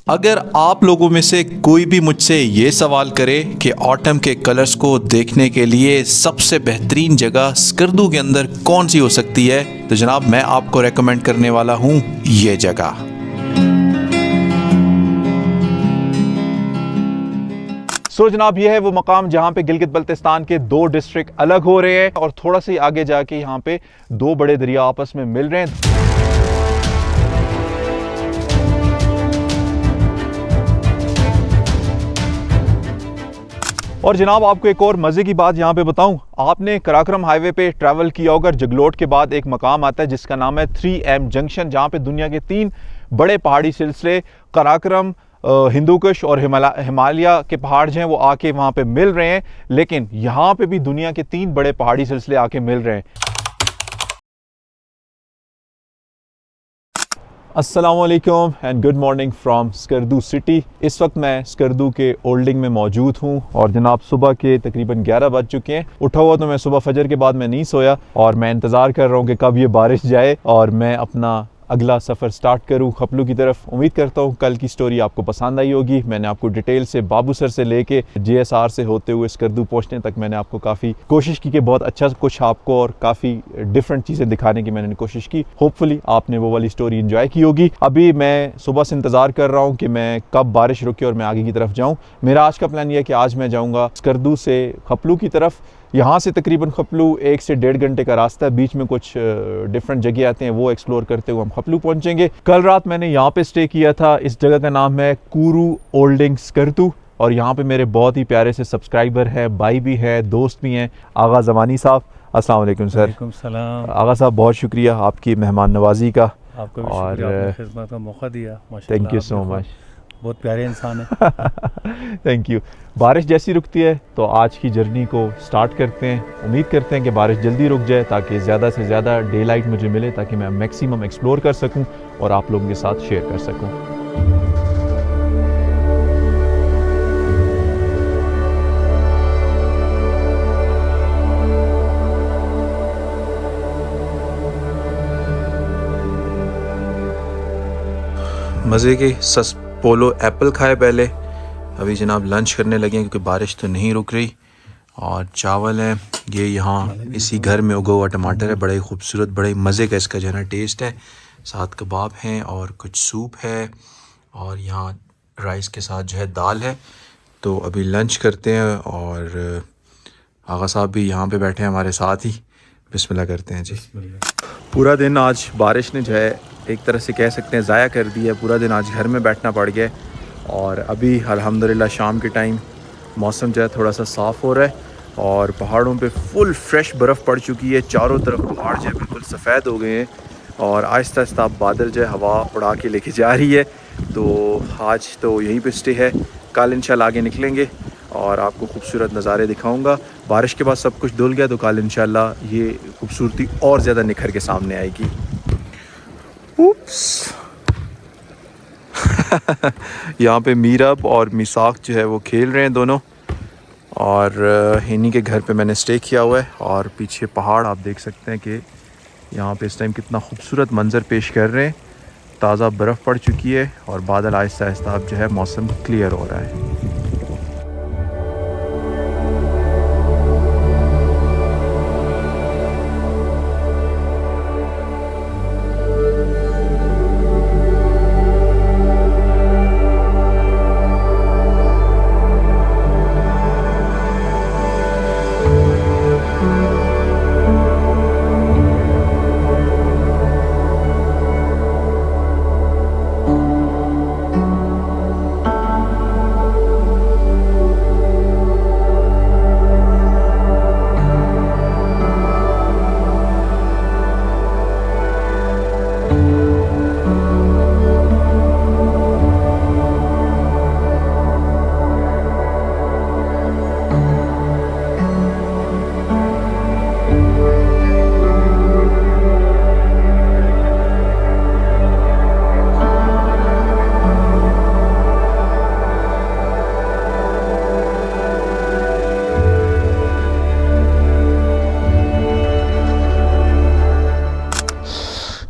अगर आप लोगों में से कोई भी मुझसे ये सवाल करे कि ऑटम के कलर्स को देखने के लिए सबसे बेहतरीन जगह स्कर्दू के अंदर कौन सी हो सकती है, तो जनाब मैं आपको रेकमेंड करने वाला हूँ ये जगह। जनाब ये है वो मकाम जहाँ पे गिलगित बल्तिस्तान के दो डिस्ट्रिक्ट अलग हो रहे हैं और थोड़ा सा आगे जाके यहाँ पे दो बड़े दरिया आपस में मिल रहे हैं। और जनाब आपको एक और मज़े की बात यहाँ पे बताऊँ, आपने कराक्रम हाईवे पे ट्रैवल किया होगा, जगलोट के बाद एक मकाम आता है जिसका नाम है 3M जंक्शन, जहाँ पे दुनिया के 3 बड़े पहाड़ी सिलसिले कराक्रम, हिंदुकुश और हिमालय के पहाड़ जो हैं वो आके वहाँ पे मिल रहे हैं। लेकिन यहाँ पे भी दुनिया के 3 बड़े पहाड़ी सिलसिले आके मिल रहे हैं। अस्सलाम वालेकुम and good morning from Skardu city. इस वक्त मैं स्कर्दू के ओल्डिंग में मौजूद हूँ और जनाब सुबह के तकरीबन 11 बज चुके हैं। उठा हुआ तो मैं सुबह फजर के बाद मैं नहीं सोया और मैं इंतज़ार कर रहा हूँ कि कब ये बारिश जाए और मैं अपना अगला सफ़र स्टार्ट करूँ खपलू की तरफ। उम्मीद करता हूँ कल की स्टोरी आपको पसंद आई होगी। मैंने आपको डिटेल से बाबूसर से लेके JSR से होते हुए स्कर्दू पहुँचने तक मैंने आपको काफ़ी कोशिश की कि बहुत अच्छा कुछ आपको और काफ़ी डिफरेंट चीज़ें दिखाने की मैंने कोशिश की। होपफुली आपने वो वाली स्टोरी एंजॉय की होगी। अभी मैं सुबह से इंतज़ार कर रहा हूँ कि मैं कब बारिश रुके और मैं आगे की तरफ जाऊँ। मेरा आज का प्लान ये है कि आज मैं जाऊँगा स्कर्दू से खपलू की तरफ। यहाँ से तकरीबन खपलू 1 से 1.5 घंटे का रास्ता है। बीच में कुछ डिफरेंट जगह आते हैं, वो एक्सप्लोर करते हुए हम खपलू पहुँचेंगे। कल रात मैंने यहाँ पे स्टे किया था। इस जगह का नाम है कूरू ओल्डिंग स्कर्दू और यहाँ पे मेरे बहुत ही प्यारे से सब्सक्राइबर हैं, भाई भी है, दोस्त भी हैं, आगा ज़मानी साहब। अस्सलाम वालेकुम सर। वालेकुम सलाम। आगा साहब बहुत शुक्रिया आपकी मेहमान नवाजी का। आपको भी शुक्रिया, आपने खिदमत का मौका दिया। माशाल्लाह, थैंक यू सो मच, बहुत प्यारे इंसान है। Thank you. बारिश जैसी रुकती है तो आज की जर्नी को स्टार्ट करते हैं। उम्मीद करते हैं कि बारिश जल्दी रुक जाए ताकि ज़्यादा से ज़्यादा डे लाइट मुझे मिले ताकि मैं मैक्सिमम एक्सप्लोर कर सकूं और आप लोगों के साथ शेयर कर सकूं। मज़े के पोलो एप्पल खाए पहले, अभी जनाब लंच करने लगे क्योंकि बारिश तो नहीं रुक रही। और चावल है, ये यहाँ इसी घर में उगा हुआ टमाटर है, बड़ा ही खूबसूरत, बड़े मज़े का इसका जो है ना टेस्ट है। साथ कबाब हैं और कुछ सूप है और यहाँ राइस के साथ जो है दाल है। तो अभी लंच करते हैं और आगा साहब भी यहाँ पे बैठे हैं हमारे साथ ही। बिस्मिल्लाह करते हैं जी। पूरा दिन आज बारिश ने जो है एक तरह से कह सकते हैं ज़ाया कर दिया है। पूरा दिन आज घर में बैठना पड़ गया और अभी अल्हम्दुलिल्लाह शाम के टाइम मौसम जो है थोड़ा सा साफ़ हो रहा है और पहाड़ों पे फुल फ्रेश बर्फ़ पड़ चुकी है। चारों तरफ पहाड़ जो है बिल्कुल सफ़ेद हो गए हैं और आहिस्ता आहिस्ता बादल जो है हवा उड़ा के लेके जा रही है। तो आज तो यहीं पे स्टे है, कल इंशाल्लाह आगे निकलेंगे और आपको खूबसूरत नज़ारे दिखाऊंगा। बारिश के बाद सब कुछ धुल गया तो कल इंशाल्लाह ये खूबसूरती और ज़्यादा निखर के सामने आएगी। उप्स यहाँ पे मीरब और मिसाक जो है वो खेल रहे हैं दोनों और इन्हीं के घर पे मैंने स्टे किया हुआ है। और पीछे पहाड़ आप देख सकते हैं कि यहाँ पे इस टाइम कितना खूबसूरत मंज़र पेश कर रहे हैं। ताज़ा बर्फ़ पड़ चुकी है और बादल आहिस्ता आहिस्ता अब जो है मौसम क्लियर हो रहा है।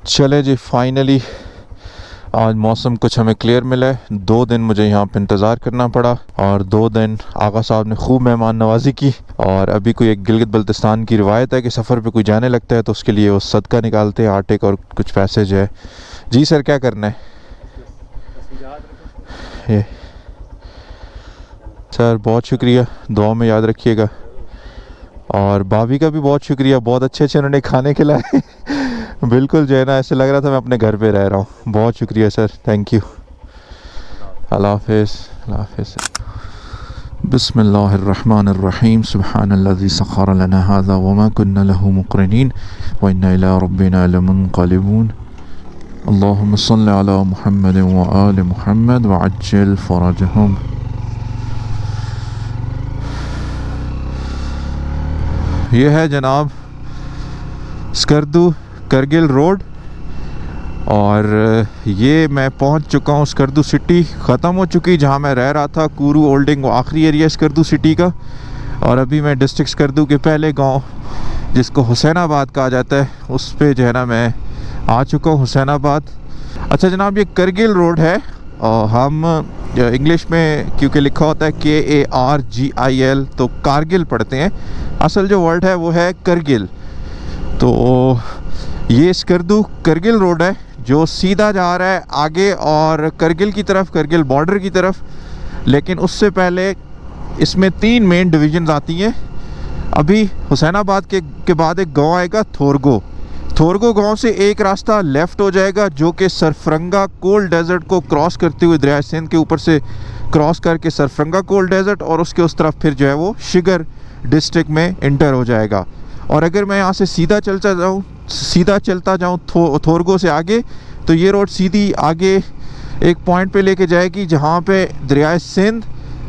चले जी, फाइनली आज मौसम कुछ हमें क्लियर मिला है। 2 दिन मुझे यहाँ पे इंतज़ार करना पड़ा और 2 दिन आका साहब ने खूब मेहमान नवाजी की। और अभी कोई एक गिलगित बल्तिस्तान की रिवायत है कि सफ़र पे कोई जाने लगता है तो उसके लिए वो सदका निकालते हैं आटे का और कुछ पैसे जो है। जी सर, क्या करना है? ये सर बहुत शुक्रिया, दुआ में याद रखिएगा। और भाभी का भी बहुत शुक्रिया, बहुत अच्छे अच्छे उन्होंने खाने खिलाए बिल्कुल जो है ना ऐसे लग रहा था मैं अपने घर पे रह रहा हूँ। बहुत शुक्रिया सर, थैंक यू। अल्लाह हाफिज़, अल्लाह हाफिज़। बिस्मिल्लाहिर्रहमानिर्रहीम। सुब्हानल्लज़ी सख़्ख़र लना हाज़ा वमा कुन्ना लहू मुक़रिनीन व इन्ना इला रब्बिना लमुनक़लिबून। अल्लाहुम्मा सल्लि अला मुहम्मद व आलि मुहम्मद व अज्जिल फ़रजहुम। ये है जनाब स्कर्दू करगिल रोड और ये मैं पहुंच चुका हूँ। स्कर्दू सिटी ख़त्म हो चुकी जहाँ मैं रह रहा था। कूरू ओल्डिंग वो आखिरी एरिया स्कर्दू सिटी का, और अभी मैं डिस्ट्रिक्ट स्कर्दू के पहले गांव जिसको हुसैनाबाद कहा जाता है उस पे जो है ना मैं आ चुका हूँ, हुसैनाबाद। अच्छा जनाब, ये करगिल रोड है और हम इंग्लिश में क्योंकि लिखा होता है KARGIL तो कारगिल पढ़ते हैं। असल जो वर्ड है वो है करगिल। तो ये स्कर्दू करगिल रोड है जो सीधा जा रहा है आगे और करगिल की तरफ, करगिल बॉर्डर की तरफ। लेकिन उससे पहले इसमें 3 मेन डिवीज़न्स आती हैं। अभी हुसैनाबाद के बाद एक गांव आएगा थोरगो। थोरगो गांव से एक रास्ता लेफ़्ट हो जाएगा जो कि सरफरंगा कोल डेज़र्ट को क्रॉस करते हुए दरिया सिंध के ऊपर से क्रॉस करके सरफरंगा कोल डेज़र्ट और उसके उस तरफ फिर जो है वो शिगर डिस्ट्रिक्ट में इंटर हो जाएगा। और अगर मैं यहाँ से सीधा चलता जाऊँ थोरगो से आगे तो ये रोड सीधी आगे एक पॉइंट पे लेके जाएगी जहाँ पे दरिया सिंध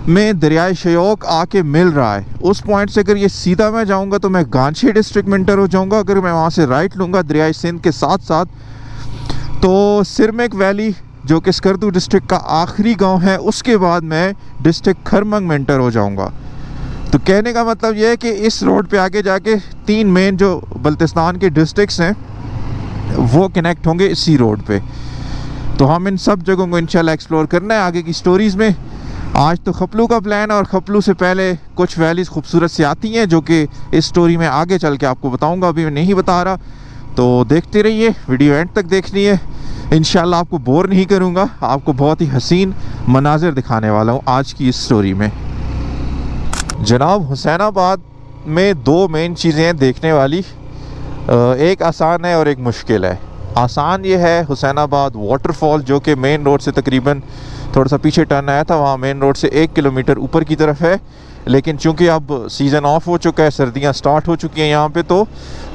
में दरिया शयोक आके मिल रहा है। उस पॉइंट से अगर ये सीधा मैं जाऊँगा तो मैं गांछी डिस्ट्रिक्ट में इंटर हो जाऊँगा। अगर मैं वहाँ से राइट लूँगा दरिया सिंध के साथ साथ तो सिरमेक वैली जो कि स्कर्दू डिस्ट्रिक्ट का आखिरी गांव है, उसके बाद मैं डिस्ट्रिक्ट खरमंग में इंटर हो जाऊँगा। तो कहने का मतलब ये है कि इस रोड पे आगे जाके 3 मेन जो बल्तिस्तान के डिस्ट्रिक्ट्स हैं वो कनेक्ट होंगे इसी रोड पे। तो हम इन सब जगहों को इंशाल्लाह एक्सप्लोर करना है आगे की स्टोरीज़ में। आज तो खपलू का प्लान है और खपलू से पहले कुछ वैलीज़ खूबसूरत सी आती हैं जो कि इस स्टोरी में आगे चल के आपको बताऊंगा, अभी मैं नहीं बता रहा। तो देखते रहिए, वीडियो एंड तक देखनी है। इंशाल्लाह आपको बोर नहीं करूँगा, आपको बहुत ही हसीन मनाजिर दिखाने वाला हूँ आज की इस स्टोरी में। जनाब हुसैनाबाद में 2 मेन चीज़ें हैं देखने वाली, एक आसान है और एक मुश्किल है। आसान ये है हुसैनाबाद वाटरफॉल जो कि मेन रोड से तकरीबन थोड़ा सा पीछे टर्न आया था, वहाँ मेन रोड से 1 किलोमीटर ऊपर की तरफ है। लेकिन चूंकि अब सीज़न ऑफ हो चुका है, सर्दियाँ स्टार्ट हो चुकी हैं यहाँ पे, तो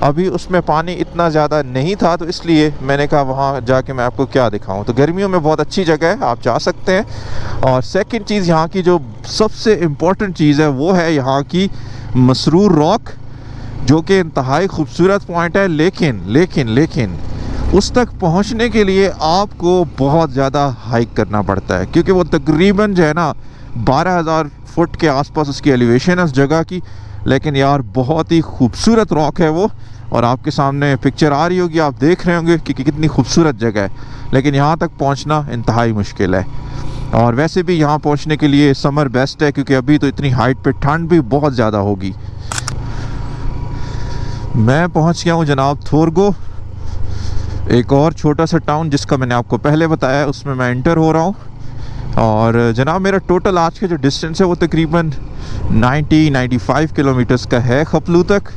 अभी उसमें पानी इतना ज़्यादा नहीं था, तो इसलिए मैंने कहा वहाँ जाके मैं आपको क्या दिखाऊँ। तो गर्मियों में बहुत अच्छी जगह है, आप जा सकते हैं। और सेकंड चीज़ यहाँ की जो सबसे इम्पॉर्टेंट चीज़ है वो है यहाँ की मसरूर रॉक जो कि इंतहाई खूबसूरत पॉइंट है। लेकिन उस तक पहुंचने के लिए आपको बहुत ज़्यादा हाइक करना पड़ता है क्योंकि वो तकरीबन जो है ना 12,000 फुट के आसपास उसकी एलिवेशन है उस जगह की। लेकिन यार बहुत ही खूबसूरत रॉक है वो, और आपके सामने पिक्चर आ रही होगी, आप देख रहे होंगे कि कितनी खूबसूरत जगह है। लेकिन यहाँ तक पहुँचना इंतहाई मुश्किल है। और वैसे भी यहाँ पहुँचने के लिए समर बेस्ट है क्योंकि अभी तो इतनी हाइट पे ठंड भी बहुत ज़्यादा होगी। मैं पहुँच गया हूँ जनाब थोरगो, एक और छोटा सा टाउन जिसका मैंने आपको पहले बताया, उसमें मैं इंटर हो रहा हूँ। और जनाब मेरा टोटल आज का जो डिस्टेंस है वो तकरीबन 90-95 किलोमीटर्स का है खपलू तक।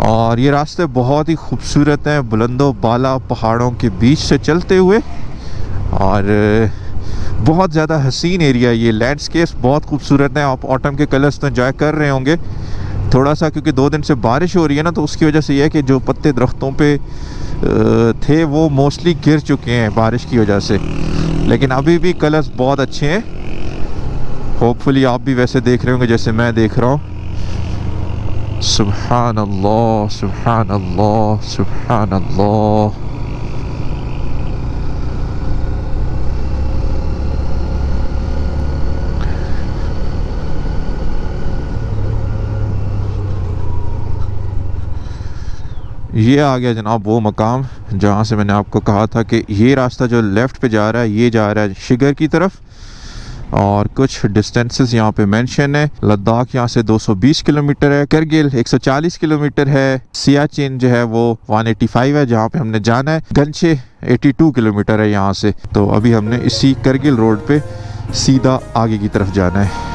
और ये रास्ते बहुत ही खूबसूरत हैं, बुलंदो बाला पहाड़ों के बीच से चलते हुए, और बहुत ज़्यादा हसीन एरिया। ये लैंडस्केप्स बहुत खूबसूरत हैं। आप ऑटम के कलर्स तो एंजॉय कर रहे होंगे थोड़ा सा, क्योंकि 2 दिन से बारिश हो रही है ना, तो उसकी वजह से ये है कि जो पत्ते दरख्तों पे थे वो मोस्टली गिर चुके हैं बारिश की वजह से। लेकिन अभी भी कलर्स बहुत अच्छे हैं। होपफुली आप भी वैसे देख रहे होंगे जैसे मैं देख रहा हूँ। सुभान अल्लाह, सुभान अल्लाह, सुभान अल्लाह। ये आ गया जनाब वो मकाम जहाँ से मैंने आपको कहा था कि ये रास्ता जो लेफ़्ट पे जा रहा है ये जा रहा है शिगर की तरफ, और कुछ डिस्टेंसेस यहाँ पे मेंशन है। लद्दाख यहाँ से 220 किलोमीटर है, करगिल 140 किलोमीटर है, सियाचिन जो है वो 185 है जहाँ पे हमने जाना है, गंशे 82 किलोमीटर है यहाँ से। तो अभी हमने इसी करगिल रोड पे सीधा आगे की तरफ जाना है।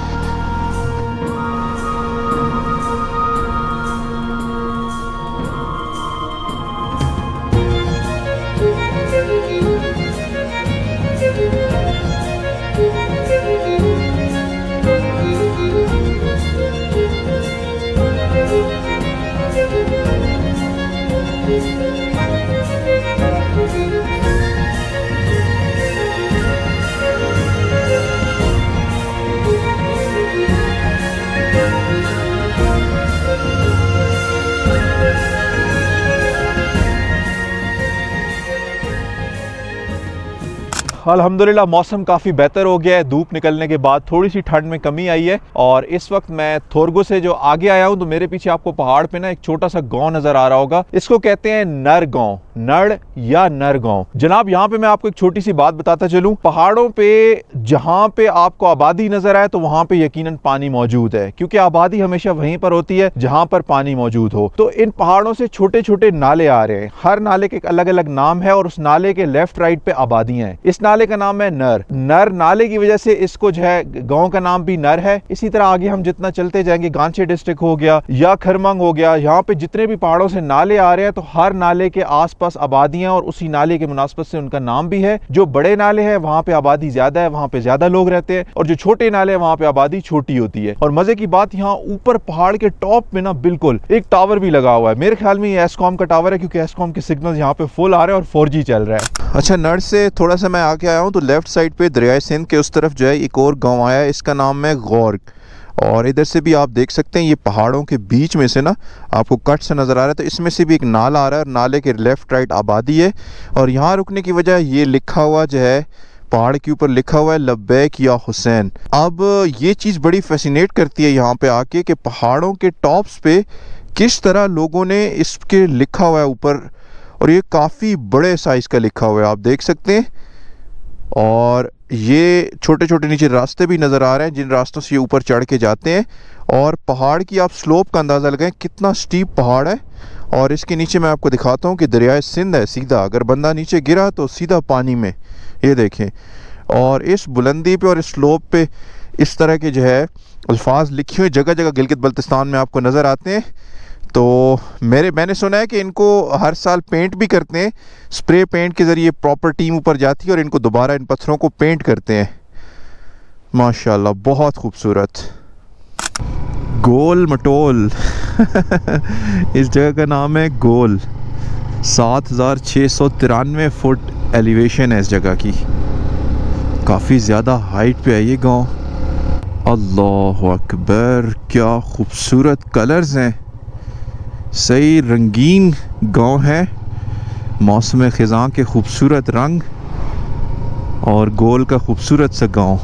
अल्हम्दुलिल्लाह मौसम काफ़ी बेहतर हो गया है। धूप निकलने के बाद थोड़ी सी ठंड में कमी आई है। और इस वक्त मैं थोरगो से जो आगे आया हूँ, तो मेरे पीछे आपको पहाड़ पे ना एक छोटा सा गांव नज़र आ रहा होगा। इसको कहते हैं नर गांव, नड़ या नर गांव। जनाब यहाँ पे मैं आपको एक छोटी सी बात बताता चलूँ, पहाड़ों पे जहाँ पे आपको आबादी नज़र आए तो वहाँ पे यकीनन पानी मौजूद है, क्योंकि आबादी हमेशा वहीं पर होती है जहाँ पर पानी मौजूद हो। तो इन पहाड़ों से छोटे छोटे नाले आ रहे हैं, हर नाले के एक अलग अलग नाम है और उस नाले के लेफ्ट राइट पे आबादियां हैं। इस नाले का नाम है नर। नर नाले की वजह से इसको जो है गांव का नाम भी नर है। इसी तरह आगे हम जितना चलते जाएंगे, गांचे डिस्ट्रिक्ट हो गया या खरमंग हो गया, यहाँ पे जितने भी पहाड़ों से नाले आ रहे हैं तो हर नाले के आसपास आबादियां और उसी नाले के मुनासबत से उनका नाम भी है। जो बड़े नाले हैं वहां पे आबादी ज्यादा है, वहां पे ज्यादा लोग रहते हैं, और जो छोटे नाले हैं वहां पे आबादी छोटी होती है। और मजे की बात, यहाँ ऊपर पहाड़ के टॉप में ना बिल्कुल एक टावर भी लगा हुआ है। मेरे ख्याल में ये एस्कॉम का टावर है, क्योंकि एस्कॉम के सिग्नल यहाँ पे फुल आ रहे हैं और 4G चल रहा है। अच्छा, नड़ से थोड़ा सा मैं आके आया हूँ तो लेफ्ट साइड पे दरिया सिंध के उस तरफ जो है एक और गांव आया है, इसका नाम है गौर। और इधर से भी आप देख सकते हैं, ये पहाड़ों के बीच में से ना आपको कट से नज़र आ रहा है, तो इसमें से भी एक नाला आ रहा है और नाले के लेफ़्ट राइट आबादी है। और यहाँ रुकने की वजह ये लिखा हुआ जो है, पहाड़ के ऊपर लिखा हुआ है लब्बैक या हुसैन। अब ये चीज़ बड़ी फैसिनेट करती है यहाँ पे आके कि पहाड़ों के टॉप्स पे किस तरह लोगों ने इसके लिखा हुआ है ऊपर, और ये काफ़ी बड़े साइज़ का लिखा हुआ है, आप देख सकते हैं। और ये छोटे छोटे नीचे रास्ते भी नज़र आ रहे हैं जिन रास्तों से ये ऊपर चढ़ के जाते हैं। और पहाड़ की आप स्लोप का अंदाज़ा लगाएं, कितना स्टीप पहाड़ है। और इसके नीचे मैं आपको दिखाता हूँ कि दरिया सिंध है सीधा, अगर बंदा नीचे गिरा तो सीधा पानी में, ये देखें। और इस बुलंदी पे और इस स्लोप पे इस तरह के जो है अल्फाज लिखे हुए जगह जगह गिलगित बल्तिस्तान में आपको नज़र आते हैं। तो मैंने सुना है कि इनको हर साल पेंट भी करते हैं, स्प्रे पेंट के ज़रिए प्रॉपर टीम ऊपर जाती है और इनको दोबारा इन पत्थरों को पेंट करते हैं। माशाल्लाह बहुत खूबसूरत। गोल मटोल इस जगह का नाम है गोल। 7693 फुट एलिवेशन है इस जगह की, काफ़ी ज़्यादा हाइट पे है ये गांव। अल्लाह अकबर, क्या खूबसूरत कलर्स हैं, सही रंगीन गांव है। मौसम ख़िज़ां के खूबसूरत रंग और गोल का खूबसूरत सा गांव।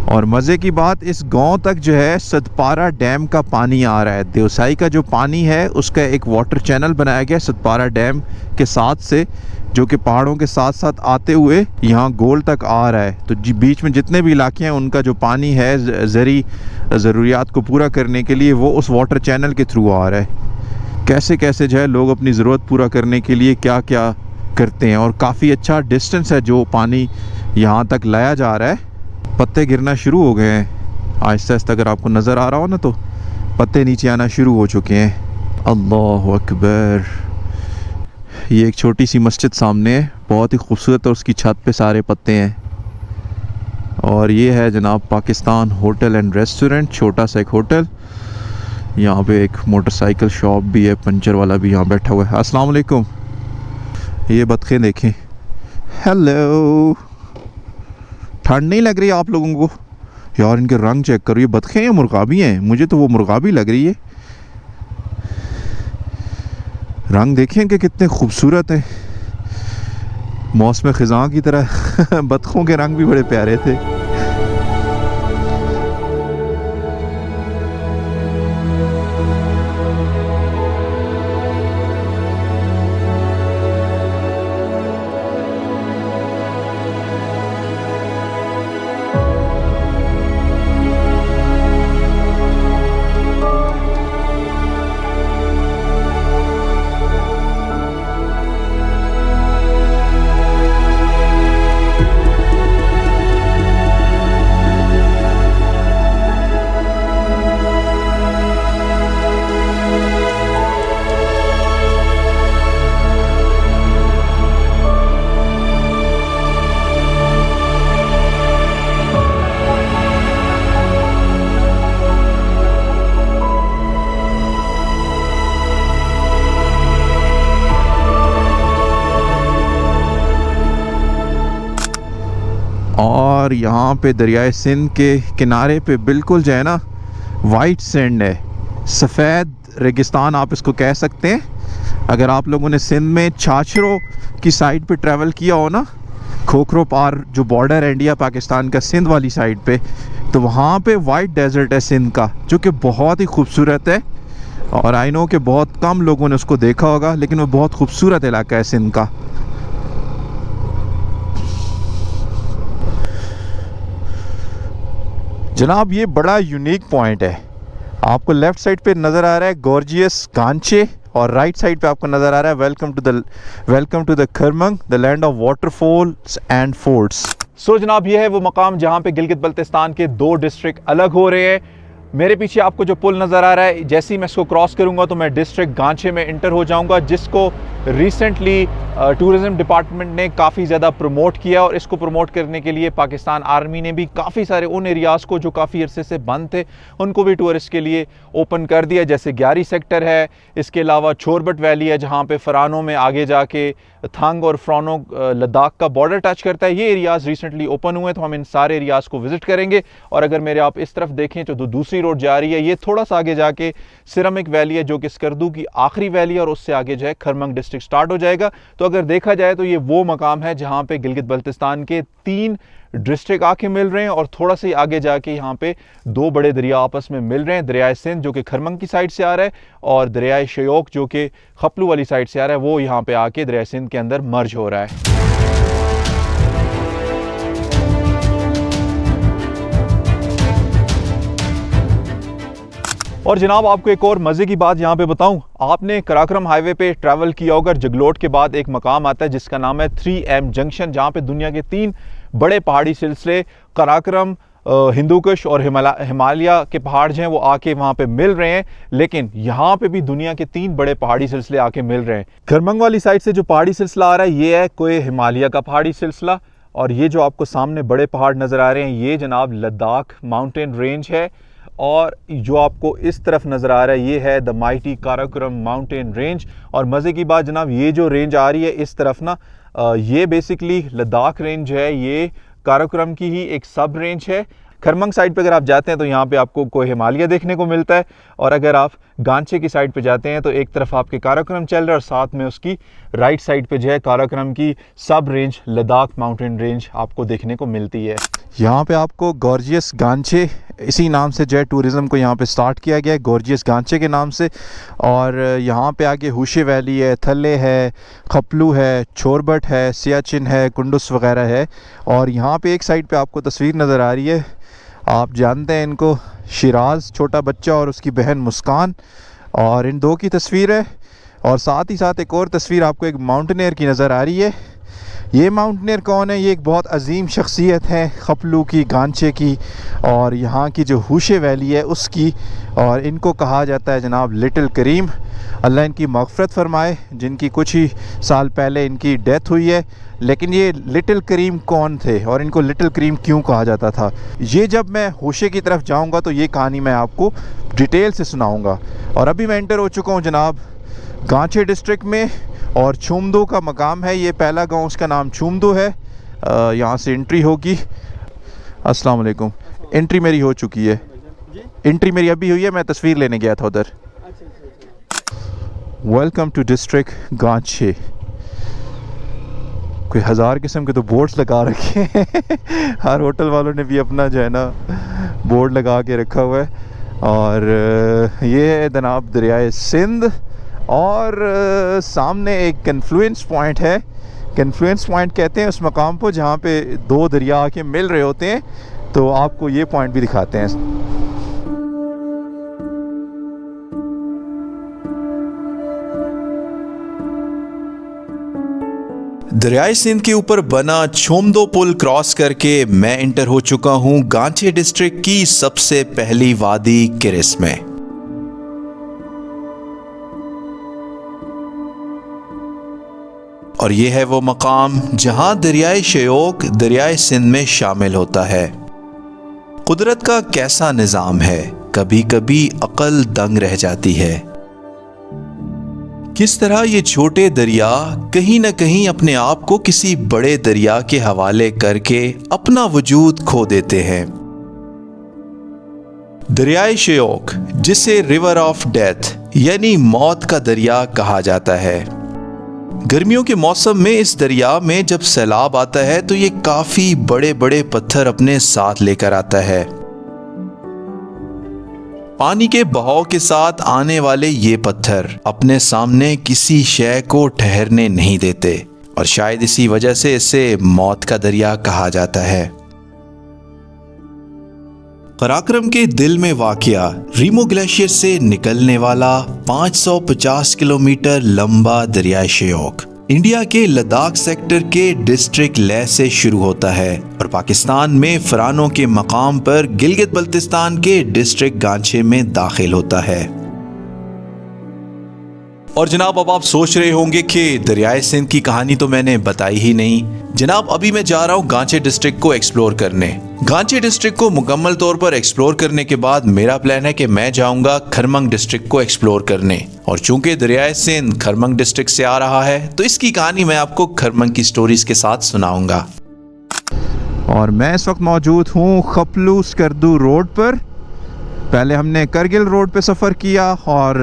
और मज़े की बात, इस गांव तक जो है सतपारा डैम का पानी आ रहा है। देवसाई का जो पानी है उसका एक वाटर चैनल बनाया गया सतपारा डैम के साथ से, जो कि पहाड़ों के साथ साथ आते हुए यहाँ गोल तक आ रहा है। तो बीच में जितने भी इलाके हैं उनका जो पानी है ज़री ज़रूरियात को पूरा करने के लिए, वो उस वाटर चैनल के थ्रू आ रहा है। कैसे कैसे जो है लोग अपनी ज़रूरत पूरा करने के लिए क्या क्या करते हैं। और काफ़ी अच्छा डिस्टेंस है जो पानी यहाँ तक लाया जा रहा है। पत्ते गिरना शुरू हो गए हैं आहिस्ता आहिस्ता, अगर आपको नज़र आ रहा हो ना तो पत्ते नीचे आना शुरू हो चुके हैं। अल्लाह अकबर, ये एक छोटी सी मस्जिद सामने है, बहुत ही खूबसूरत, और उसकी छत पे सारे पत्ते हैं। और ये है जनाब पाकिस्तान होटल एंड रेस्टोरेंट, छोटा सा एक होटल। यहाँ पे एक मोटरसाइकिल शॉप भी है, पंचर वाला भी यहाँ बैठा हुआ है। अस्सलाम वालेकुम। ये बतखें देखें, हेलो। ठंड नहीं लग रही आप लोगों को? यार इनके रंग चेक करो, ये बतखें या मुर्गाबी हैं? मुझे तो वो मुर्गाबी लग रही है। रंग देखें इनके कितने खूबसूरत हैं, मौसम ख़िज़ां की तरह। बतखों के रंग भी बड़े प्यारे थे। और यहाँ पे दरियाए सिंध के किनारे पे बिल्कुल जो है ना वाइट सैंड है, सफ़ेद रेगिस्तान आप इसको कह सकते हैं। अगर आप लोगों ने सिंध में छाछरों की साइड पे ट्रैवल किया हो ना, खोखरो पार जो बॉर्डर है इंडिया पाकिस्तान का सिंध वाली साइड पे, तो वहाँ पे वाइट डेजर्ट है सिंध का, जो कि बहुत ही खूबसूरत है। और आई नो कि बहुत कम लोगों ने उसको देखा होगा, लेकिन वो बहुत खूबसूरत इलाका है सिंध का। जनाब ये बड़ा यूनिक पॉइंट है। आपको लेफ़्ट साइड पे नज़र आ रहा है गॉर्जियस गांचे, और राइट साइड पे आपको नज़र आ रहा है welcome to the Kharmang, the land of waterfalls and forts. So जनाब ये है वो मकाम जहाँ पे गिलगित बल्तिस्तान के 2 डिस्ट्रिक्ट अलग हो रहे हैं। मेरे पीछे आपको जो पुल नज़र आ रहा है, जैसे ही मैं इसको क्रॉस करूँगा तो मैं डिस्ट्रिक्ट गांचे में इंटर हो जाऊँगा, जिसको रिसेंटली टूरिज़म डिपार्टमेंट ने काफ़ी ज़्यादा प्रमोट किया। और इसको प्रमोट करने के लिए पाकिस्तान आर्मी ने भी काफ़ी सारे उन एरियाज़ को जो काफ़ी अरसे से बंद थे उनको भी टूरिस्ट के लिए ओपन कर दिया, जैसे ग्यारी सेक्टर है। इसके अलावा छोरबट वैली है जहाँ पे फरानो में आगे जाके थंग और फ्रानो लद्दाख का बॉर्डर टच करता है। ये एरियाज़ रिसेंटली ओपन हुए, तो हम इन सारे एरियाज़ को विज़िट करेंगे। और अगर मेरे आप इस तरफ देखें तो दूसरी रोड जा रही है, ये थोड़ा सा आगे जाके सिरमिक वैली है जो कि स्कर्दू की आखिरी वैली है, और उससे आगे जो है खरमंग डिस्ट्रिक्ट स्टार्ट हो जाएगा। तो अगर देखा जाए तो ये वो मकाम है जहाँ पे गिलगित बल्तिस्तान के 3 डिस्ट्रिक्ट आके मिल रहे हैं, और थोड़ा सा आगे जाके यहाँ पे 2 बड़े दरिया आपस में मिल रहे हैं। दरियाए सिंध जो कि खरमंग की साइड से आ रहा है, और दरियाए शयोक जो कि खपलू वाली साइड से आ रहा है, वो यहाँ पे आके दरियाए सिंध के अंदर मर्ज हो रहा है। और जनाब आपको एक और मज़े की बात यहाँ पे बताऊँ, आपने कराक्रम हाईवे पे ट्रैवल किया होगा, जगलोट के बाद एक मकाम आता है जिसका नाम है 3M जंक्शन, जहाँ पे दुनिया के 3 बड़े पहाड़ी सिलसिले कराक्रम, हिंदुकुश और हिमालय के पहाड़ जो हैं वो आके वहाँ पे मिल रहे हैं। लेकिन यहाँ पे भी दुनिया के 3 बड़े पहाड़ी सिलसिले आके मिल रहे हैं। खरमंग वाली साइड से जो पहाड़ी सिलसिला आ रहा है ये है कोई हिमालय का पहाड़ी सिलसिला, और ये जो आपको सामने बड़े पहाड़ नज़र आ रहे हैं ये जनाब लद्दाख माउंटेन रेंज है। और जो आपको इस तरफ नज़र आ रहा है ये है the mighty Karakoram mountain range. और मज़े की बात जनाब, ये जो रेंज आ रही है इस तरफ ना, ये बेसिकली लद्दाख रेंज है, ये काराकोरम की ही एक सब रेंज है। खरमंग साइड पे अगर आप जाते हैं तो यहाँ पे आपको कोई हिमालय देखने को मिलता है, और अगर आप गांचे की साइड पे जाते हैं तो एक तरफ आपके काराकोरम चल रहा है और साथ में उसकी राइट साइड पे जो है काराकोरम की सब रेंज लद्दाख माउंटेन रेंज आपको देखने को मिलती है। यहाँ पे आपको गॉर्जियस गांचे, इसी नाम से जो है टूरिज़म को यहाँ पे स्टार्ट किया गया है, गॉर्जियस गांचे के नाम से। और यहाँ पे आगे हुशे वैली है, थल्ले है, खपलू है, छोरबट है, सियाचिन है, कुंडुस वगैरह है। और यहाँ पे एक साइड पे आपको तस्वीर नज़र आ रही है, आप जानते हैं इनको, शिराज छोटा बच्चा और उसकी बहन मुस्कान, और इन 2 की तस्वीर है। और साथ ही साथ एक और तस्वीर आपको एक माउंटेनियर की नज़र आ रही है। ये माउंटेनियर कौन है? ये एक बहुत अजीम शख्सियत है खपलू की, गांचे की, और यहाँ की जो हुशे वैली है उसकी। और इनको कहा जाता है जनाब लिटिल करीम। अल्लाह इनकी मग़फ़िरत फ़रमाए, जिनकी कुछ ही साल पहले इनकी डेथ हुई है। लेकिन ये लिटिल करीम कौन थे और इनको लिटिल करीम क्यों कहा जाता था, ये जब मैं होशे की तरफ जाऊंगा तो ये कहानी मैं आपको डिटेल से सुनाऊंगा। और अभी मैं एंटर हो चुका हूँ जनाब गांचे डिस्ट्रिक्ट में, और छूमदो का मकाम है ये, पहला गांव उसका नाम छूमदो है। यहाँ से एंट्री होगी। अस्सलाम वालेकुम। एंट्री मेरी हो चुकी है, एंट्री मेरी अभी हुई है, मैं तस्वीर लेने गया था उधर। Welcome to district Ganche. कोई 1000 किस्म के तो बोर्ड्स लगा रखे हैं हर होटल वालों ने भी अपना जो है ना बोर्ड लगा के रखा हुआ है। और ये है जनाब दरियाए सिंध, और सामने एक कन्फ्लुएंस पॉइंट है। कन्फ्लुएंस पॉइंट कहते हैं उस मकाम को जहाँ पे 2 दरिया आके मिल रहे होते हैं, तो आपको ये पॉइंट भी दिखाते हैं। दरियाए सिंध के ऊपर बना छूमदो पुल क्रॉस करके मैं इंटर हो चुका हूं गांचे डिस्ट्रिक्ट की सबसे पहली वादी किरिस में। और ये है वो मकाम जहां दरियाए शयोक दरियाए सिंध में शामिल होता है। कुदरत का कैसा निज़ाम है, कभी कभी अक्ल दंग रह जाती है। किस तरह ये छोटे दरिया कहीं न कहीं अपने आप को किसी बड़े दरिया के हवाले करके अपना वजूद खो देते हैं। दरियाए श्योक, जिसे रिवर ऑफ डेथ यानी मौत का दरिया कहा जाता है, गर्मियों के मौसम में इस दरिया में जब सैलाब आता है तो ये काफी बड़े बड़े पत्थर अपने साथ लेकर आता है। पानी के बहाव के साथ आने वाले ये पत्थर अपने सामने किसी शय को ठहरने नहीं देते और शायद इसी वजह से इसे मौत का दरिया कहा जाता है। कराक्रम के दिल में वाक़या रीमो ग्लेशियर से निकलने वाला 550 किलोमीटर लंबा दरिया श्योक इंडिया के लद्दाख सेक्टर के डिस्ट्रिक्ट लेह से शुरू होता है और पाकिस्तान में फरानों के मकाम पर गिलगित बल्तिस्तान के डिस्ट्रिक्ट गांचे में दाखिल होता है। और जनाब, अब आप सोच रहे होंगे कि दरियाए सिंध की कहानी तो मैंने बताई ही नहीं। जनाब, अभी मैं जा रहा हूँ गांचे डिस्ट्रिक्ट को एक्सप्लोर करने। गांचे डिस्ट्रिक्ट को मुकम्मल तौर पर एक्सप्लोर करने के बाद मेरा प्लान है कि मैं जाऊंगा खरमंग डिस्ट्रिक्ट को एक्सप्लोर करने। और चूंकि दरियाए सिंध खरमंग डिस्ट्रिक्ट से आ रहा है तो इसकी कहानी मैं आपको खरमंग की स्टोरीज के साथ सुनाऊंगा। और मैं इस वक्त मौजूद हूँ खपलू स्कर्दू रोड पर। पहले हमने करगिल रोड पे सफ़र किया और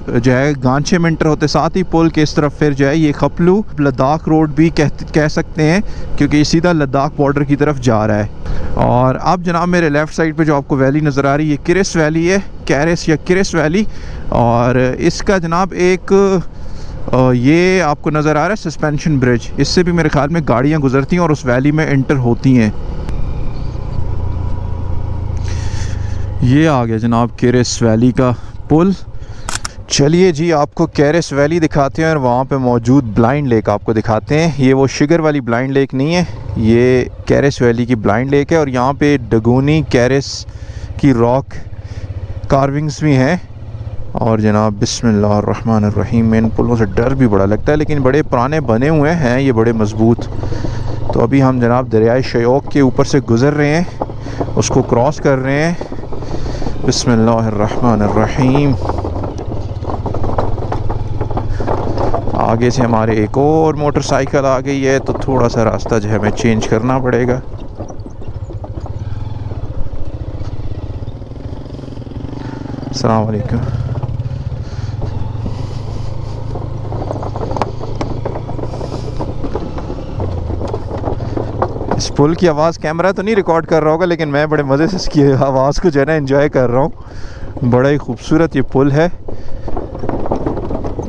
जो है गांचे में इंटर होते साथ ही पुल के इस तरफ फिर जो है ये खपलू लद्दाख रोड भी कह सकते हैं, क्योंकि ये सीधा लद्दाख बॉर्डर की तरफ जा रहा है। और अब जनाब मेरे लेफ़्ट साइड पे जो आपको वैली नज़र आ रही है, किरिस वैली है, कैरिस या किरिस वैली। और इसका जनाब एक ये आपको नज़र आ रहा है सस्पेंशन ब्रिज, इससे भी मेरे ख्याल में गाड़ियाँ गुजरती हैं और उस वैली में इंटर होती हैं। ये आ गया जनाब केरिस वैली का पुल। चलिए जी, आपको केरिस वैली दिखाते हैं और वहाँ पे मौजूद ब्लाइंड लेक आपको दिखाते हैं। ये वो शिगर वाली ब्लाइंड लेक नहीं है, ये केरिस वैली की ब्लाइंड लेक है। और यहाँ पे डगूनी केरिस की रॉक कार्विंग्स भी हैं। और जनाब बिस्मिल्लाहिर्रहमानिर्रहीम, इन पुलों से डर भी बड़ा लगता है, लेकिन बड़े पुराने बने हुए हैं ये, बड़े मज़बूत। तो अभी हम जनाब दरियाए श्योक के ऊपर से गुज़र रहे हैं, उसको क्रॉस कर रहे हैं। बिस्मिल्लाहिर्रहमानिर्रहीम। आगे से हमारे एक और मोटरसाइकिल आ गई है, तो थोड़ा सा रास्ता जो है हमें चेंज करना पड़ेगा। अस्सलाम वालेकुम। इस पुल की आवाज़ कैमरा तो नहीं रिकॉर्ड कर रहा होगा, लेकिन मैं बड़े मज़े से इसकी आवाज़ को जो है ना एंजॉय कर रहा हूँ। बड़ा ही खूबसूरत ये पुल है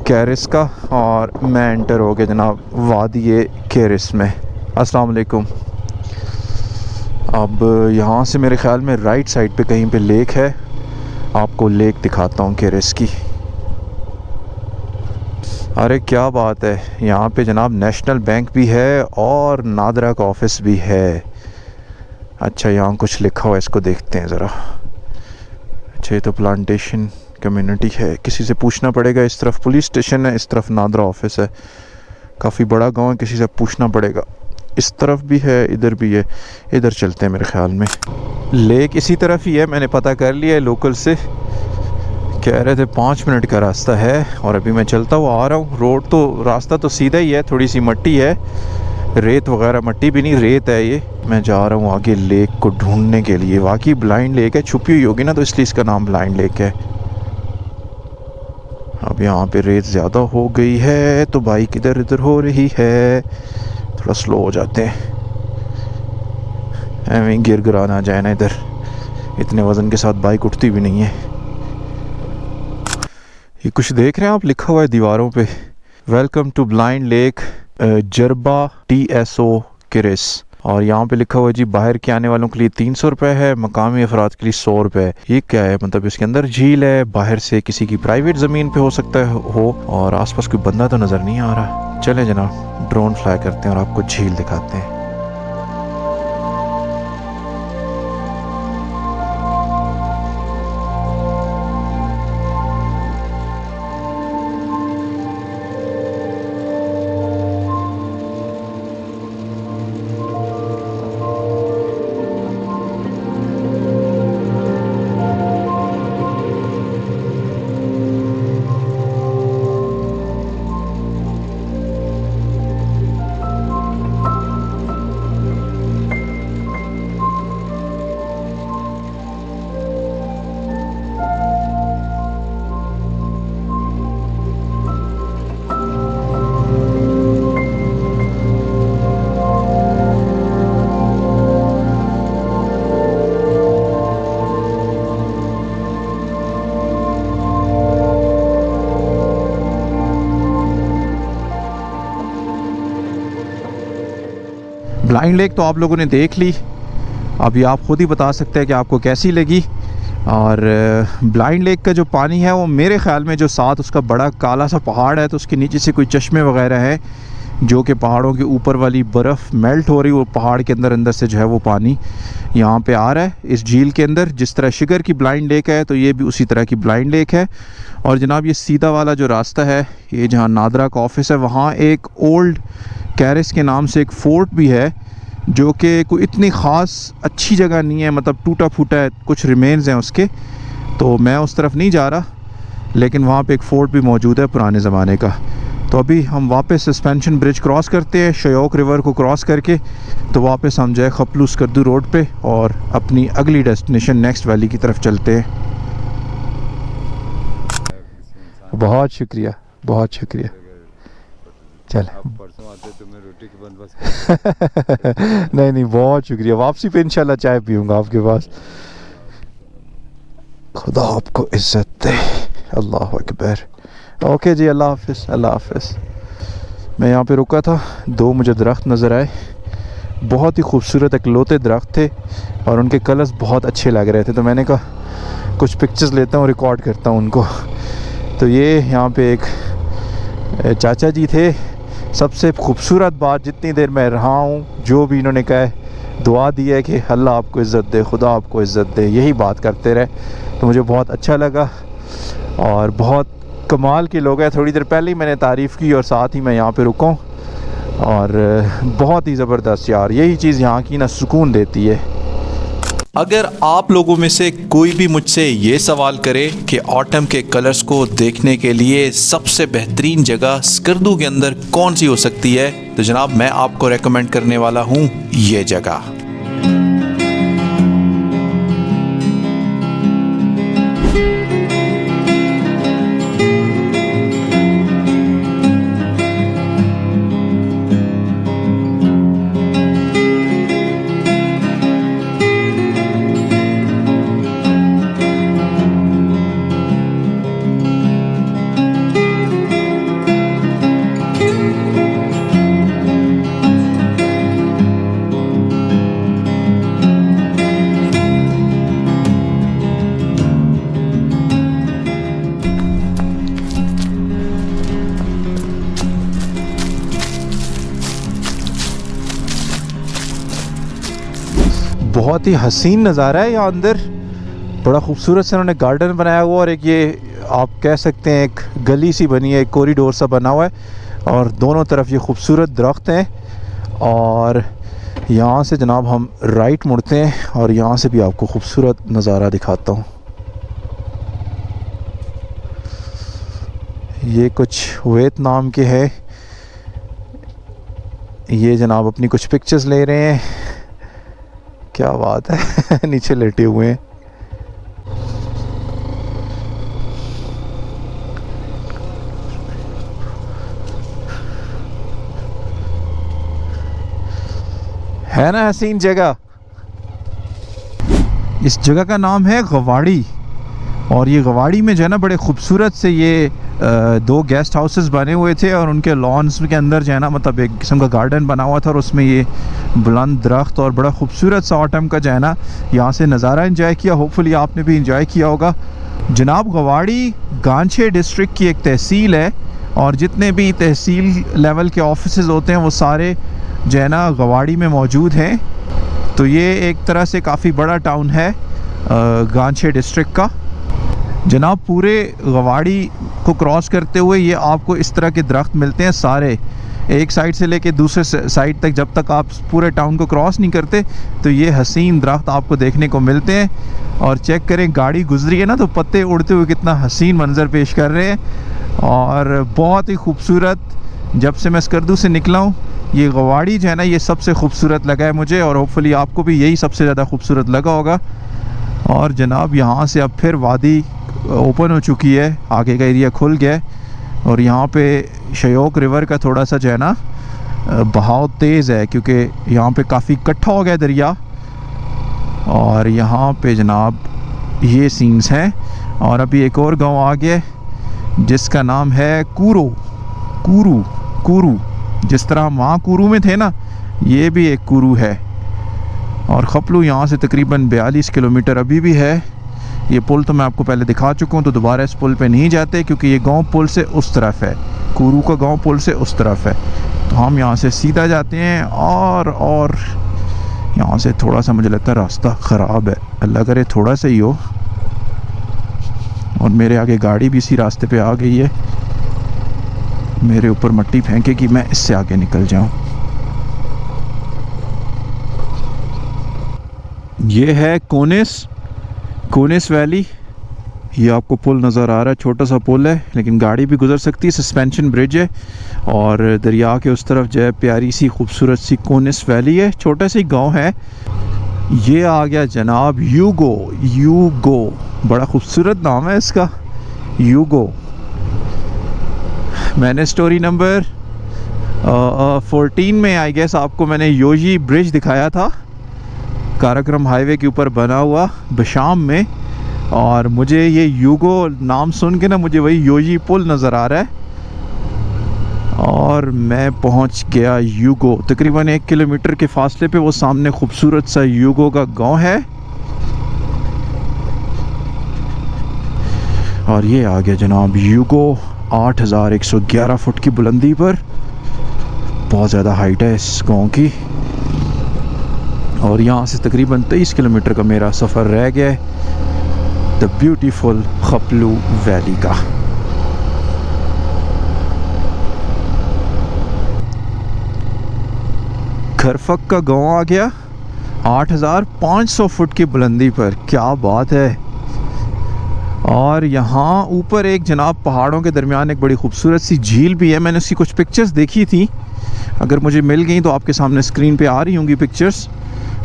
कैरिस का। और मैं एंटर हो गया जनाब वादी कैरिस में। अस्सलाम वालेकुम। अब यहाँ से मेरे ख़्याल में राइट साइड पे कहीं पे लेक है, आपको लेक दिखाता हूँ कैरिस की। अरे क्या बात है, यहाँ पे जनाब नेशनल बैंक भी है और नादरा का ऑफिस भी है। अच्छा, यहाँ कुछ लिखा हुआ है, इसको देखते हैं ज़रा। अच्छा, ये तो प्लांटेशन कम्युनिटी है, किसी से पूछना पड़ेगा। इस तरफ पुलिस स्टेशन है, इस तरफ नादरा ऑफिस है। काफ़ी बड़ा गांव है, किसी से पूछना पड़ेगा। इस तरफ भी है, इधर भी है। इधर चलते हैं मेरे ख्याल में। लेक इसी तरफ ही है, मैंने पता कर लिया है लोकल से, कह रहे थे 5 मिनट का रास्ता है। और अभी मैं चलता हुआ आ रहा हूँ। रोड तो रास्ता तो सीधा ही है, थोड़ी सी मट्टी है, रेत वगैरह, मट्टी भी नहीं रेत है ये। मैं जा रहा हूँ आगे लेक को ढूंढने के लिए। वाकई ब्लाइंड लेक है, छुपी हुई होगी ना, तो इसलिए इसका नाम ब्लाइंड लेक है। अब यहाँ पे रेत ज़्यादा हो गई है तो बाइक इधर इधर हो रही है, थोड़ा स्लो हो जाते हैं, एवं गिर गिरा ना जाए ना। इधर इतने वज़न के साथ बाइक उठती भी नहीं है। ये कुछ देख रहे हैं आप, लिखा हुआ है दीवारों पे, welcome to blind lake Jarba TSO Kiris. और यहाँ पे लिखा हुआ है जी बाहर के आने वालों के लिए 300 रुपये है, मकामी अफराद के लिए 100 रुपये। ये क्या है, मतलब इसके अंदर झील है, बाहर से किसी की प्राइवेट ज़मीन पे हो सकता है हो, और आसपास कोई बंदा तो नज़र नहीं आ रहा। चलें जनाब, ड्रोन फ्लाई करते हैं और आपको झील दिखाते हैं। ब्लाइंड लेक तो आप लोगों ने देख ली, अभी आप खुद ही बता सकते हैं कि आपको कैसी लगी। और ब्लाइंड लेक का जो पानी है वो मेरे ख़्याल में जो साथ उसका बड़ा काला सा पहाड़ है तो उसके नीचे से कोई चश्मे वगैरह है जो कि पहाड़ों के ऊपर वाली बर्फ़ मेल्ट हो रही, वो पहाड़ के अंदर से जो है वो पानी यहाँ पे आ रहा है इस झील के अंदर। जिस तरह शिगर की ब्लाइंड लेक है तो ये भी उसी तरह की ब्लाइंड लेक है। और जनाब ये सीधा वाला जो रास्ता है, ये जहाँ नादरा का ऑफिस है, वहाँ एक ओल्ड कैरिस के नाम से एक फ़ोर्ट भी है जो कि कोई इतनी ख़ास अच्छी जगह नहीं है, मतलब टूटा फूटा है, कुछ रिमेन्स हैं उसके। तो मैं उस तरफ नहीं जा रहा, लेकिन वहाँ पे एक फ़ोर्ट भी मौजूद है पुराने ज़माने का। तो अभी हम वापस सस्पेंशन ब्रिज क्रॉस करते हैं, शयोक रिवर को क्रॉस करके तो वापस हम जाए खपलू स्कर्दू रोड पे और अपनी अगली डेस्टिनेशन नेक्स्ट वैली की तरफ चलते हैं। बहुत शुक्रिया, बहुत शुक्रिया। चल परसों आते तो मैं रोटी की बंदोबस्त नहीं, बहुत शुक्रिया। वापसी पे इंशाल्लाह चाय पीऊँगा आपके पास। खुदा आपको इज्जत दे। अल्लाह अकबर। ओके जी, अल्लाह हाफ़िज़, अल्लाह हाफ़िज़। मैं यहाँ पे रुका था, दो मुझे दरख्त नज़र आए, बहुत ही खूबसूरत इकलौते दरख्त थे और उनके कलर्स बहुत अच्छे लग रहे थे। तो मैंने कहा कुछ पिक्चर्स लेता हूँ, रिकॉर्ड करता हूँ उनको। तो ये यहाँ पे एक चाचा जी थे। सबसे खूबसूरत बात, जितनी देर मैं रहा हूँ जो भी इन्होंने कहा है, दुआ दी है कि अल्लाह आपको इज़्ज़त दे, खुदा आपको इज़्ज़त दे, यही बात करते रहे। तो मुझे बहुत अच्छा लगा और बहुत कमाल के लोग हैं। थोड़ी देर पहले ही मैंने तारीफ़ की और साथ ही मैं यहाँ पे रुका हूँ और बहुत ही ज़बरदस्त यार, यही चीज़ यहाँ की ना सुकून देती है। अगर आप लोगों में से कोई भी मुझसे ये सवाल करे कि ऑटम के कलर्स को देखने के लिए सबसे बेहतरीन जगह स्कर्दू के अंदर कौन सी हो सकती है, तो जनाब मैं आपको रेकमेंड करने वाला हूँ ये जगह। बहुत ही हसीन नज़ारा है यहाँ अंदर, बड़ा खूबसूरत से उन्होंने गार्डन बनाया हुआ और एक ये आप कह सकते हैं एक गली सी बनी है, एक कॉरिडोर सा बना हुआ है और दोनों तरफ ये खूबसूरत दरख्त हैं। और यहाँ से जनाब हम राइट मुड़ते हैं और यहाँ से भी आपको खूबसूरत नज़ारा दिखाता हूँ। ये कुछ वियतनाम के है, ये जनाब अपनी कुछ पिक्चर्स ले रहे हैं, क्या बात है नीचे लेटे हुए हैं। है ना हसीन जगह। इस जगह का नाम है गवाड़ी और ये गवाड़ी में जो है ना बड़े खूबसूरत से ये दो गेस्ट हाउसेस बने हुए थे और उनके लॉन्स के अंदर जो है ना मतलब एक किस्म का गार्डन बना हुआ था और उसमें ये बुलंद दरख्त और बड़ा खूबसूरत सा ऑटम का जो है ना यहाँ से नज़ारा एंजॉय किया। होपफुली आपने भी एंजॉय किया होगा। जनाब गवाड़ी गांछे डिस्ट्रिक्ट की एक तहसील है और जितने भी तहसील लेवल के ऑफिसेस होते हैं वो सारे जो है ना गवाड़ी में मौजूद हैं। तो ये एक तरह से काफ़ी बड़ा टाउन है गांछे डिस्ट्रिक्ट का। जनाब पूरे गवाड़ी को क्रॉस करते हुए ये आपको इस तरह के दरख्त मिलते हैं सारे, एक साइड से लेके दूसरे साइड तक। जब तक आप पूरे टाउन को क्रॉस नहीं करते तो ये हसीन दरख्त आपको देखने को मिलते हैं। और चेक करें गाड़ी गुजरी है ना तो पत्ते उड़ते हुए कितना हसीन मंजर पेश कर रहे हैं और बहुत ही खूबसूरत। जब से मैं स्कर्दू से निकला हूँ ये गवाड़ी जो है ना ये सबसे खूबसूरत लगा है मुझे और होपफुली आपको भी यही सबसे ज़्यादा खूबसूरत लगा होगा। और जनाब यहाँ से अब फिर वादी ओपन हो चुकी है, आगे का एरिया खुल गया है और यहाँ पे शयोक रिवर का थोड़ा सा जो है ना बहाव तेज़ है क्योंकि यहाँ पे काफ़ी इकट्ठा हो गया दरिया। और यहाँ पे जनाब ये सीन्स हैं और अभी एक और गांव आ गया जिसका नाम है कूरू। जिस तरह हम वहाँ कूरू में थे ना, ये भी एक कुरू है। और खपलू यहाँ से तकरीबन 42 किलोमीटर अभी भी है। ये पुल तो मैं आपको पहले दिखा चुका हूँ, तो दोबारा इस पुल पे नहीं जाते क्योंकि ये गांव पुल से उस तरफ है, कुरू का गांव पुल से उस तरफ है। तो हम यहाँ से सीधा जाते हैं और यहाँ से थोड़ा सा मुझे लगता है रास्ता ख़राब है, अल्लाह करे थोड़ा सा ही हो। और मेरे आगे गाड़ी भी इसी रास्ते पे आ गई है, मेरे ऊपर मट्टी फेंकेगी, मैं इससे आगे निकल जाऊँ। ये है कोनिस वैली। ये आपको पुल नज़र आ रहा है, छोटा सा पुल है लेकिन गाड़ी भी गुजर सकती है, सस्पेंशन ब्रिज है। और दरिया के उस तरफ जो है प्यारी सी खूबसूरत सी कोनिस वैली है, छोटा सी गांव है। ये आ गया जनाब यूगो, बड़ा खूबसूरत नाम है इसका, यूगो। मैंने स्टोरी नंबर 14 में आई गेस आपको मैंने योजी ब्रिज दिखाया था, काराकोरम हाईवे के ऊपर बना हुआ बशाम में। और मुझे ये यूगो नाम सुन के ना मुझे वही योजी पुल नज़र आ रहा है। और मैं पहुंच गया यूगो, तकरीबन 1 किलोमीटर के फासले पे वो सामने खूबसूरत सा यूगो का गांव है। और ये आ गया जनाब यूगो, 8111 फुट की बुलंदी पर, बहुत ज़्यादा हाइट है इस गांव की। और यहाँ से तकरीबन 23 किलोमीटर का मेरा सफ़र रह गया है द ब्यूटीफुल खपलू वैली का। खरफक का गांव आ गया 8500 फुट की बुलंदी पर, क्या बात है। और यहाँ ऊपर एक जनाब पहाड़ों के दरमियान एक बड़ी खूबसूरत सी झील भी है, मैंने उसकी कुछ पिक्चर्स देखी थी, अगर मुझे मिल गई तो आपके सामने स्क्रीन पे आ रही होंगी पिक्चर्स।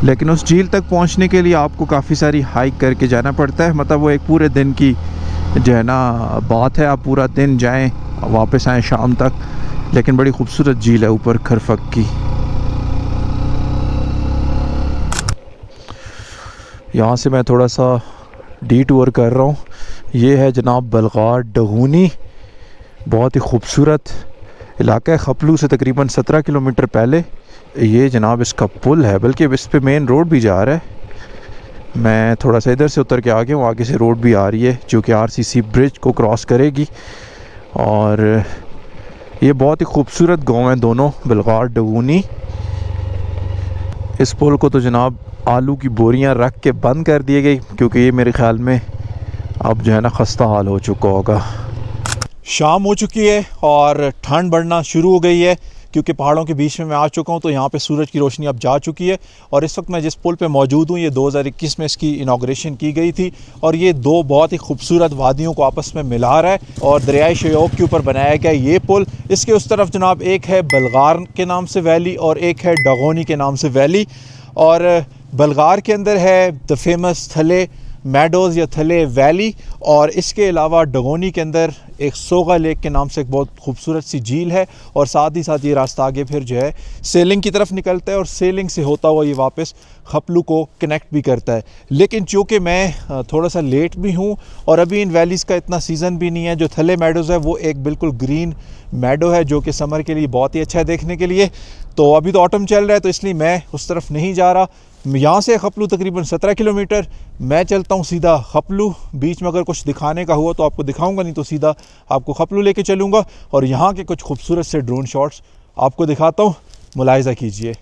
लेकिन उस झील तक पहुंचने के लिए आपको काफ़ी सारी हाइक करके जाना पड़ता है, मतलब वो एक पूरे दिन की जो है ना बात है, आप पूरा दिन जाएं वापस आएँ शाम तक। लेकिन बड़ी खूबसूरत झील है ऊपर खरफक की। यहाँ से मैं थोड़ा सा डीटूर कर रहा हूँ। ये है जनाब बलगार डगूनी, बहुत ही खूबसूरत इलाका है खपलू से तकरीबन 17 किलोमीटर पहले। ये जनाब इसका पुल है, बल्कि इस पे मेन रोड भी जा रहा है। मैं थोड़ा सा इधर से उतर के आ गया हूँ, आगे से रोड भी आ रही है जो कि आरसीसी ब्रिज को क्रॉस करेगी। और ये बहुत ही खूबसूरत गांव है दोनों, बलगार डगूनी। इस पुल को तो जनाब आलू की बोरियां रख के बंद कर दिए गई क्योंकि ये मेरे ख्याल में अब जो है ना खस्ता हाल हो चुका होगा। शाम हो चुकी है और ठंड बढ़ना शुरू हो गई है क्योंकि पहाड़ों के बीच में मैं आ चुका हूँ, तो यहाँ पे सूरज की रोशनी अब जा चुकी है। और इस वक्त मैं जिस पुल पे मौजूद हूँ, ये 2021 में इसकी इनाग्रेशन की गई थी और ये दो बहुत ही खूबसूरत वादियों को आपस में मिला रहा है और दरियाई शयोक के ऊपर बनाया गया ये पुल। इसके उस तरफ जनाब एक है बलगार के नाम से वैली और एक है डगोनी के नाम से वैली। और बलगार के अंदर है द फेमस थले मैडोज़ या थले वैली, और इसके अलावा डगोनी के अंदर एक सोगा लेक के नाम से एक बहुत खूबसूरत सी झील है। और साथ ही साथ ये रास्ता आगे फिर जो है सेलिंग की तरफ निकलता है और सेलिंग से होता हुआ ये वापस खपलू को कनेक्ट भी करता है। लेकिन चूँकि मैं थोड़ा सा लेट भी हूँ और अभी इन वैलीज़ का इतना सीज़न भी नहीं है, जो थले मैडोज़ है वो एक बिल्कुल ग्रीन मैडो है जो कि समर के लिए बहुत ही अच्छा है देखने के लिए। तो अभी तो ऑटम चल रहा है तो इसलिए मैं उस तरफ नहीं जा रहा। यहाँ से खपलू तकरीबन 17 किलोमीटर, मैं चलता हूँ सीधा खपलू। बीच में अगर कुछ दिखाने का हुआ तो आपको दिखाऊंगा, नहीं तो सीधा आपको खपलू लेके चलूँगा और यहाँ के कुछ खूबसूरत से ड्रोन शॉट्स आपको दिखाता हूँ, मुलाहिज़ा कीजिए।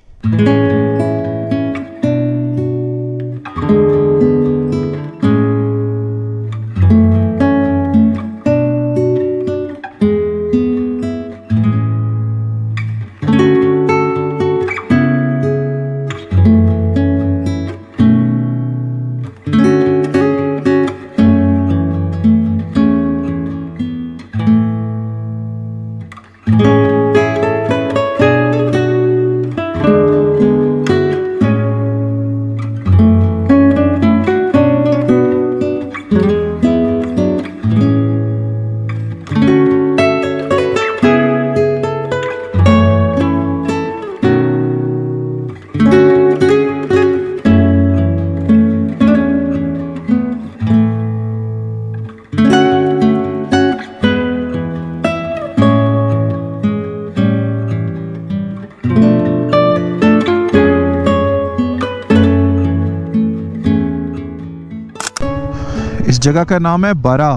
इस जगह का नाम है बरा,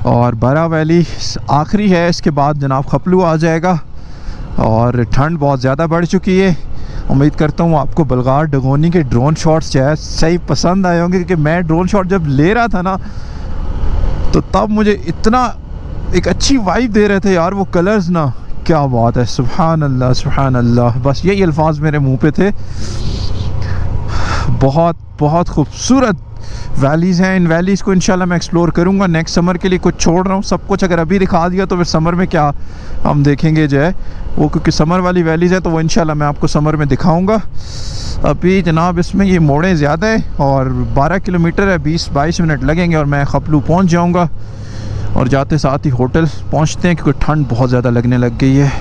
और बरा वैली आखिरी है, इसके बाद जनाब खपलू आ जाएगा। और ठंड बहुत ज़्यादा बढ़ चुकी है। उम्मीद करता हूँ आपको बलगार डगोनी के ड्रोन शॉट्स जो है सही पसंद आए होंगे, क्योंकि मैं ड्रोन शॉट जब ले रहा था ना तो तब मुझे इतना एक अच्छी वाइब दे रहे थे यार वो कलर्स ना, क्या बात है, सुभान अल्लाह सुभान अल्लाह, बस यही अल्फाज मेरे मुंह पे थे। बहुत बहुत खूबसूरत वैलीज़ हैं। इन वैलीज़ को इंशाल्लाह मैं एक्सप्लोर करूँगा। नेक्स्ट समर के लिए कुछ छोड़ रहा हूँ, सब कुछ अगर अभी दिखा दिया तो फिर समर में क्या हम देखेंगे जो है वो, क्योंकि समर वाली वैलीज़ है तो वो इंशाल्लाह मैं आपको समर में दिखाऊँगा। अभी जनाब इसमें ये मोड़ें ज़्यादा है और 12 किलोमीटर है, 20-22 मिनट लगेंगे और मैं खपलू पहुँच जाऊँगा। और जाते साथ ही होटल पहुँचते हैं क्योंकि ठंड बहुत ज़्यादा लगने लग गई है।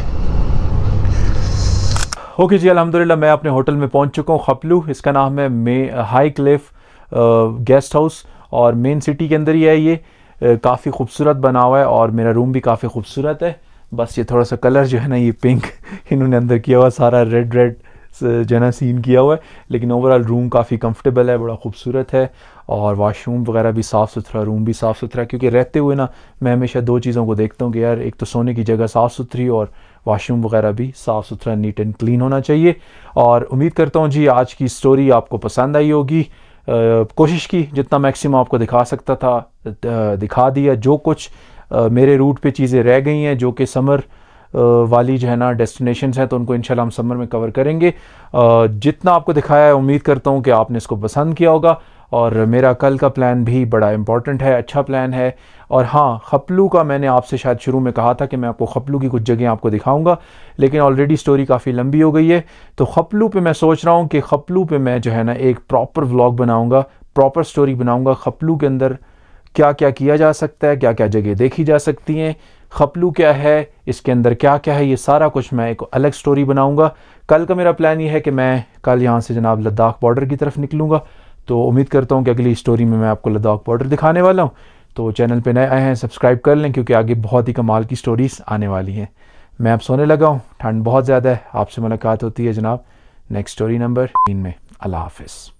ओके जी, अल्हम्दुलिल्लाह मैं अपने होटल में पहुंच चुका हूं खपलू। इसका नाम है हाई क्लिफ गेस्ट हाउस और मेन सिटी के अंदर ही है ये। काफ़ी खूबसूरत बना हुआ है और मेरा रूम भी काफ़ी खूबसूरत है। बस ये थोड़ा सा कलर जो है ना ये पिंक इन्होंने अंदर किया हुआ, सारा रेड रेड जो है ना सीन किया हुआ है, लेकिन ओवरऑल रूम काफ़ी कंफर्टेबल है, बड़ा खूबसूरत है। और वाशरूम वगैरह भी साफ़ सुथरा, रूम भी साफ़ सुथरा, क्योंकि रहते हुए ना मैं हमेशा दो चीज़ों को देखता हूँ कि यार एक तो सोने की जगह साफ़ सुथरी और वाशरूम वगैरह भी साफ़ सुथरा नीट एंड क्लीन होना चाहिए। और उम्मीद करता हूँ जी आज की स्टोरी आपको पसंद आई होगी। कोशिश की जितना मैक्सिमम आपको दिखा सकता था दिखा दिया। जो कुछ मेरे रूट पे चीज़ें रह गई हैं जो कि समर वाली जो है ना डेस्टिनेशंस हैं, तो उनको इंशाल्लाह हम समर में कवर करेंगे। जितना आपको दिखाया है उम्मीद करता हूँ कि आपने इसको पसंद किया होगा। और मेरा कल का प्लान भी बड़ा इंपॉर्टेंट है, अच्छा प्लान है। और हाँ, खपलू का मैंने आपसे शायद शुरू में कहा था कि मैं आपको खपलू की कुछ जगह आपको दिखाऊंगा, लेकिन ऑलरेडी स्टोरी काफ़ी लंबी हो गई है। तो खपलू पे मैं सोच रहा हूँ कि खपलू पे मैं जो है ना एक प्रॉपर व्लॉग बनाऊँगा, प्रॉपर स्टोरी बनाऊँगा। खपलू के अंदर क्या क्या किया जा सकता है, क्या क्या जगह देखी जा सकती हैं, खपलू क्या है, इसके अंदर क्या क्या है, ये सारा कुछ मैं एक अलग स्टोरी बनाऊँगा। कल का मेरा प्लान ये है कि मैं कल यहाँ से जनाब लद्दाख बॉर्डर की तरफ निकलूँगा। तो उम्मीद करता हूँ कि अगली स्टोरी में मैं आपको लद्दाख बॉर्डर दिखाने वाला हूँ। तो चैनल पे नए आए हैं सब्सक्राइब कर लें, क्योंकि आगे बहुत ही कमाल की स्टोरीज़ आने वाली हैं। मैं अब सोने लगा हूँ, ठंड बहुत ज़्यादा है। आपसे मुलाकात होती है जनाब नेक्स्ट स्टोरी नंबर 3 में। अल्लाह हाफ़िज़।